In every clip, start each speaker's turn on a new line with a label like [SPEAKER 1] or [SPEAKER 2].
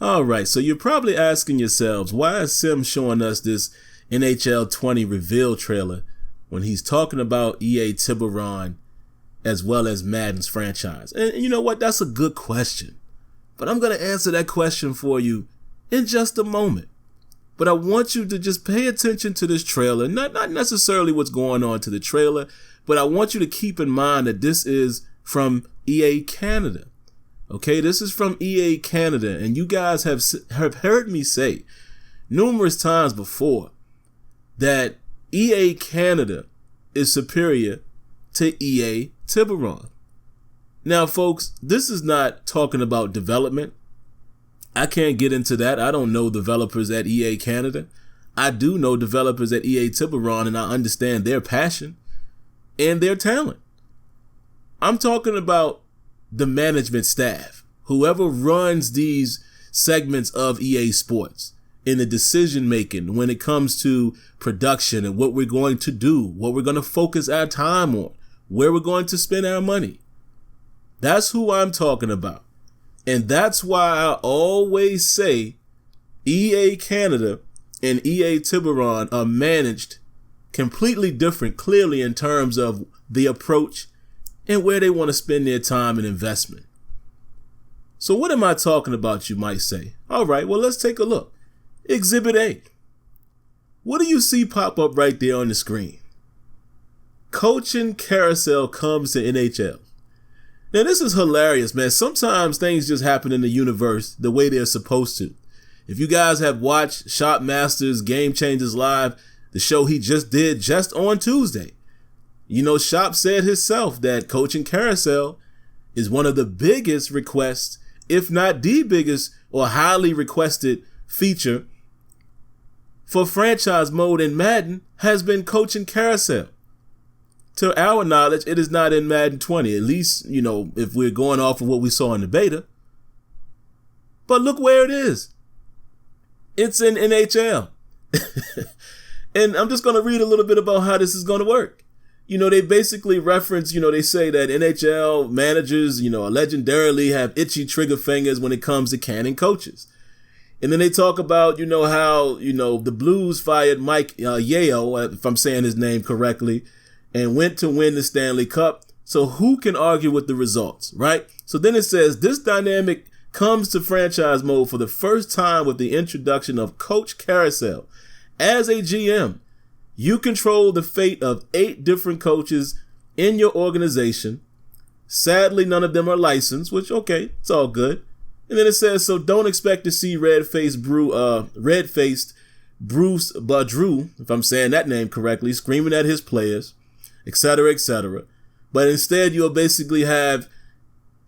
[SPEAKER 1] All right, so you're probably asking yourselves, why is Sim showing us this NHL 20 reveal trailer when he's talking about EA Tiburon as well as Madden's franchise? And you know what? That's a good question. But I'm going to answer that question for you in just a moment. But I want you to just pay attention to this trailer, not necessarily what's going on to the trailer, but I want you to keep in mind that this is from EA Canada. Okay, this is from EA Canada, and you guys have heard me say numerous times before that EA Canada is superior to EA Tiburon. Now, folks, this is not talking about development. I can't get into that. I don't know developers at EA Canada. I do know developers at EA Tiburon, and I understand their passion and their talent. I'm talking about the management staff, whoever runs these segments of EA Sports in the decision making when it comes to production and what we're going to do, what we're going to focus our time on, where we're going to spend our money. That's who I'm talking about. And that's why I always say EA Canada and EA Tiburon are managed completely different, clearly in terms of the approach and where they want to spend their time and investment. So what am I talking about, you might say? All right, well, let's take a look. Exhibit A. What do you see pop up right there on the screen? Coaching carousel comes to NHL. Now, this is hilarious, man. Sometimes things just happen in the universe the way they're supposed to. If you guys have watched Shop Masters Game Changers Live, the show he just did just on Tuesday, you know, Shop said himself that Coaching Carousel is one of the biggest requests, if not the biggest or highly requested feature for franchise mode in Madden has been Coaching Carousel. To our knowledge, it is not in Madden 20, at least, you know, if we're going off of what we saw in the beta. But look where it is. It's in NHL. And I'm just going to read a little bit about how this is going to work. You know, they basically reference, you know, they say that NHL managers, you know, legendarily have itchy trigger fingers when it comes to canning coaches. And then they talk about, you know, how, you know, the Blues fired Mike Yeo, if I'm saying his name correctly, and went to win the Stanley Cup. So who can argue with the results, right? So then it says this dynamic comes to franchise mode for the first time with the introduction of Coach Carousel. As a GM, you control the fate of 8 different coaches in your organization. Sadly, none of them are licensed, which, okay, it's all good. And then it says, so don't expect to see red-faced Bruce Boudreau, if I'm saying that name correctly, screaming at his players, etc., etc. But instead, you'll basically have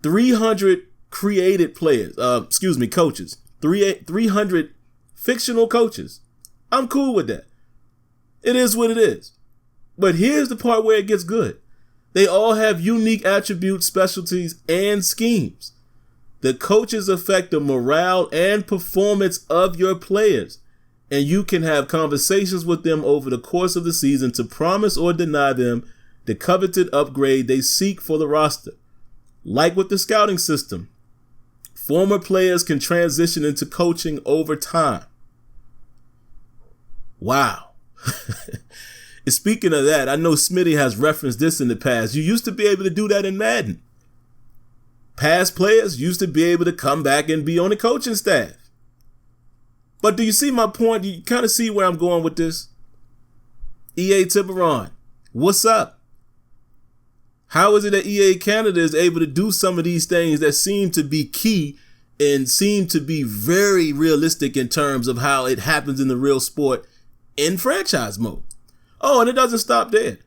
[SPEAKER 1] 300 created players, coaches, 300 fictional coaches. I'm cool with that. It is what it is. But here's the part where it gets good. They all have unique attributes, specialties, and schemes. The coaches affect the morale and performance of your players, and you can have conversations with them over the course of the season to promise or deny them the coveted upgrade they seek for the roster. Like with the scouting system, former players can transition into coaching over time. Wow. And speaking of that, I know Smitty has referenced this in the past. You used to be able to do that in Madden. Past players used to be able to come back and be on the coaching staff. But do you see my point? Do you kind of see where I'm going with this? EA Tiburon, what's up? How is it that EA Canada is able to do some of these things that seem to be key and seem to be very realistic in terms of how it happens in the real sport in franchise mode? Oh, and it doesn't stop there.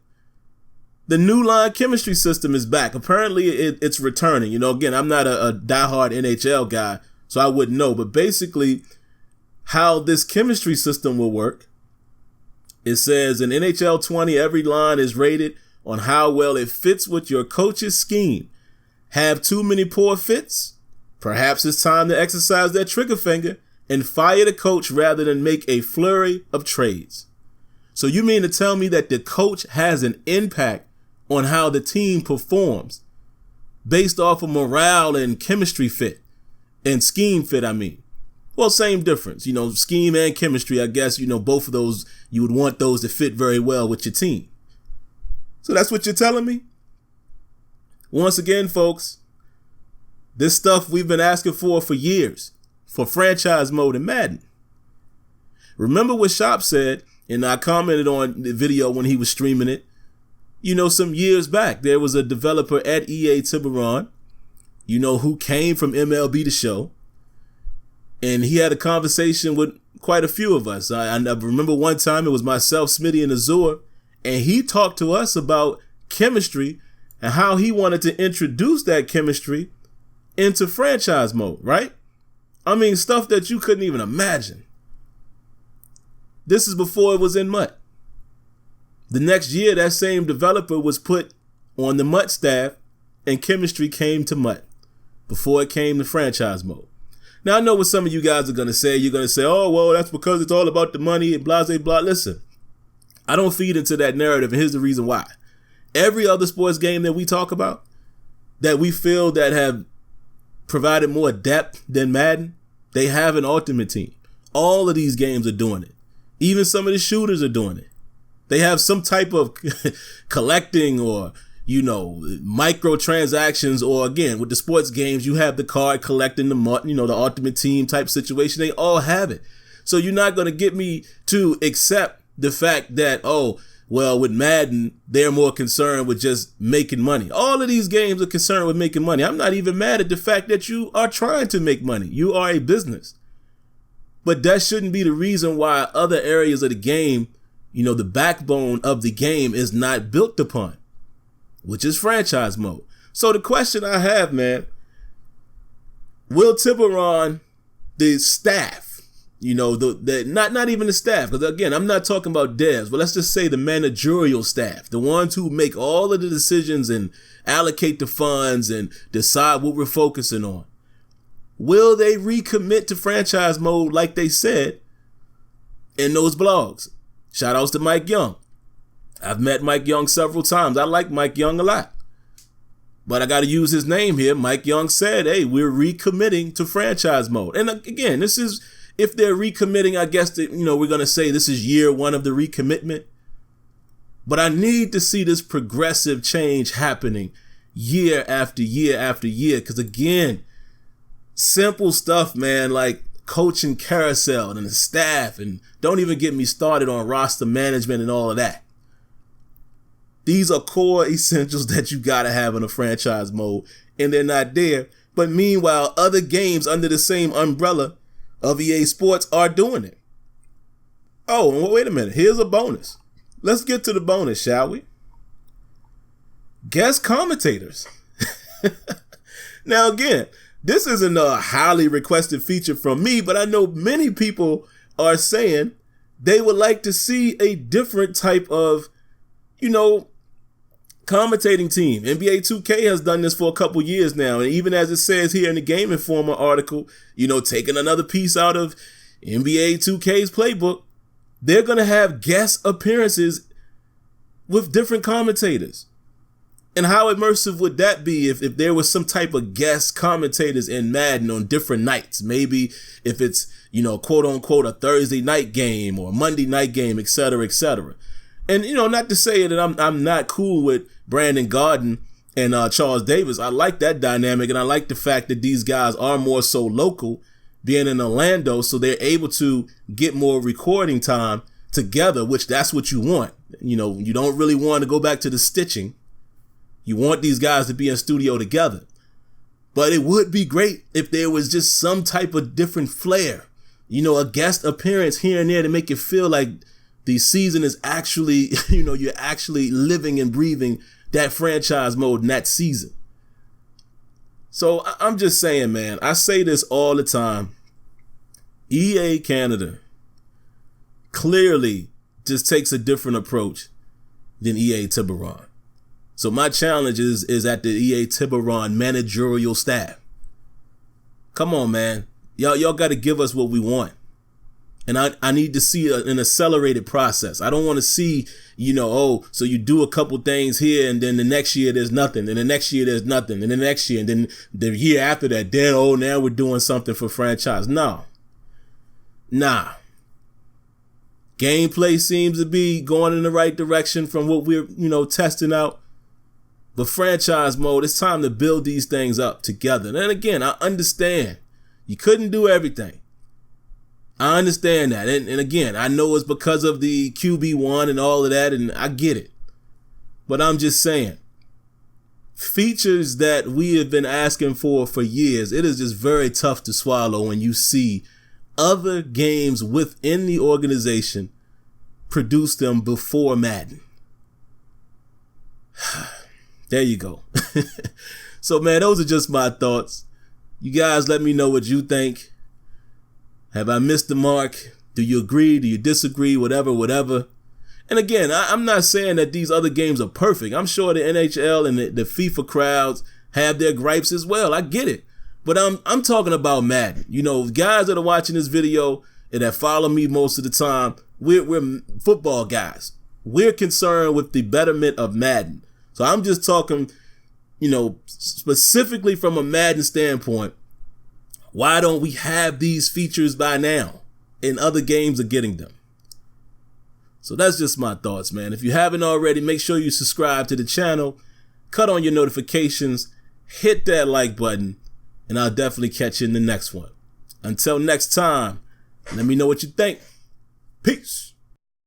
[SPEAKER 1] The new line chemistry system is back. Apparently, it's returning. You know, again, I'm not a diehard NHL guy, so I wouldn't know. But basically, how this chemistry system will work, it says in NHL 20, every line is rated on how well it fits with your coach's scheme. Have too many poor fits? Perhaps it's time to exercise that trigger finger and fire the coach rather than make a flurry of trades. So you mean to tell me that the coach has an impact on how the team performs based off of morale and chemistry fit and scheme fit, I mean. Well, same difference. Scheme and chemistry, I guess, both of those, you would want those to fit very well with your team. So that's what you're telling me? Once again, folks, this stuff we've been asking for years, for franchise mode in Madden. Remember what Shop said, and I commented on the video when he was streaming it. Some years back, there was a developer at EA Tiburon, who came from MLB The Show. And he had a conversation with quite a few of us. I remember one time it was myself, Smitty, and Azur, and he talked to us about chemistry and how he wanted to introduce that chemistry into franchise mode, right? I mean, stuff that you couldn't even imagine. This is before it was in MUT. The next year, that same developer was put on the MUT staff, and chemistry came to MUT before it came to franchise mode. Now, I know what some of you guys are going to say. You're going to say, oh, well, that's because it's all about the money and blah, blah, blah. Listen, I don't feed into that narrative, and here's the reason why. Every other sports game that we talk about, that we feel that have provided more depth than Madden, they have an ultimate team. All of these games are doing it. Even some of the shooters are doing it. They have some type of collecting or microtransactions, or again, with the sports games, you have the card collecting the ultimate team type situation. They all have it. So you're not going to get me to accept the fact that, oh, well, with Madden, they're more concerned with just making money. All of these games are concerned with making money. I'm not even mad at the fact that you are trying to make money. You are a business. But that shouldn't be the reason why other areas of the game, the backbone of the game is not built upon, which is franchise mode. So the question I have, man, will Tiburon, the staff, not even the staff, because again, I'm not talking about devs, but let's just say the managerial staff, the ones who make all of the decisions and allocate the funds and decide what we're focusing on. Will they recommit to franchise mode like they said in those blogs? Shout outs to Mike Young. I've met Mike Young several times. I like Mike Young a lot. But I got to use his name here. Mike Young said, hey, we're recommitting to franchise mode. And again, this is, if they're recommitting, I guess that, we're going to say this is year one of the recommitment. But I need to see this progressive change happening year after year after year. Because again, simple stuff, man, like coaching carousel and the staff, and don't even get me started on roster management and all of that. These are core essentials that you got to have in a franchise mode, and they're not there. But meanwhile, other games under the same umbrella of EA Sports are doing it. Oh, and wait a minute. Here's a bonus. Let's get to the bonus, shall we? Guest commentators. Now, again, this isn't a highly requested feature from me, but I know many people are saying they would like to see a different type of, commentating team. NBA 2K has done this for a couple years now. And even as it says here in the Game Informer article, taking another piece out of NBA 2K's playbook, they're going to have guest appearances with different commentators. And how immersive would that be if there was some type of guest commentators in Madden on different nights? Maybe if it's, quote unquote, a Thursday night game or a Monday night game, et cetera, et cetera. And, not to say that I'm not cool with Brandon Garden and Charles Davis. I like that dynamic, and I like the fact that these guys are more so local, being in Orlando, so they're able to get more recording time together, which that's what you want. You don't really want to go back to the stitching. You want these guys to be in studio together. But it would be great if there was just some type of different flair, a guest appearance here and there to make it feel like the season is actually, you're actually living and breathing that franchise mode in that season. So I'm just saying, man, I say this all the time. EA Canada clearly just takes a different approach than EA Tiburon. So my challenge is at the EA Tiburon managerial staff. Come on, man. Y'all got to give us what we want. And I need to see an accelerated process. I don't want to see, so you do a couple things here and then the next year there's nothing. And the next year there's nothing. And the next year and then the year after that, now we're doing something for franchise. No. Nah. Gameplay seems to be going in the right direction from what we're, testing out. But franchise mode, it's time to build these things up together. And again, I understand you couldn't do everything. I understand that. And again, I know it's because of the QB1 and all of that, and I get it. But I'm just saying, features that we have been asking for years, it is just very tough to swallow when you see other games within the organization produce them before Madden. There you go. So, man, those are just my thoughts. You guys let me know what you think. Have I missed the mark? Do you agree? Do you disagree? Whatever. And again, I'm not saying that these other games are perfect. I'm sure the NHL and the FIFA crowds have their gripes as well. I get it. But I'm talking about Madden. Guys that are watching this video and that follow me most of the time, we're football guys. We're concerned with the betterment of Madden. So I'm just talking, specifically from a Madden standpoint. Why don't we have these features by now? And other games are getting them. So that's just my thoughts, man. If you haven't already, make sure you subscribe to the channel, cut on your notifications, hit that like button, and I'll definitely catch you in the next one. Until next time, let me know what you think. Peace.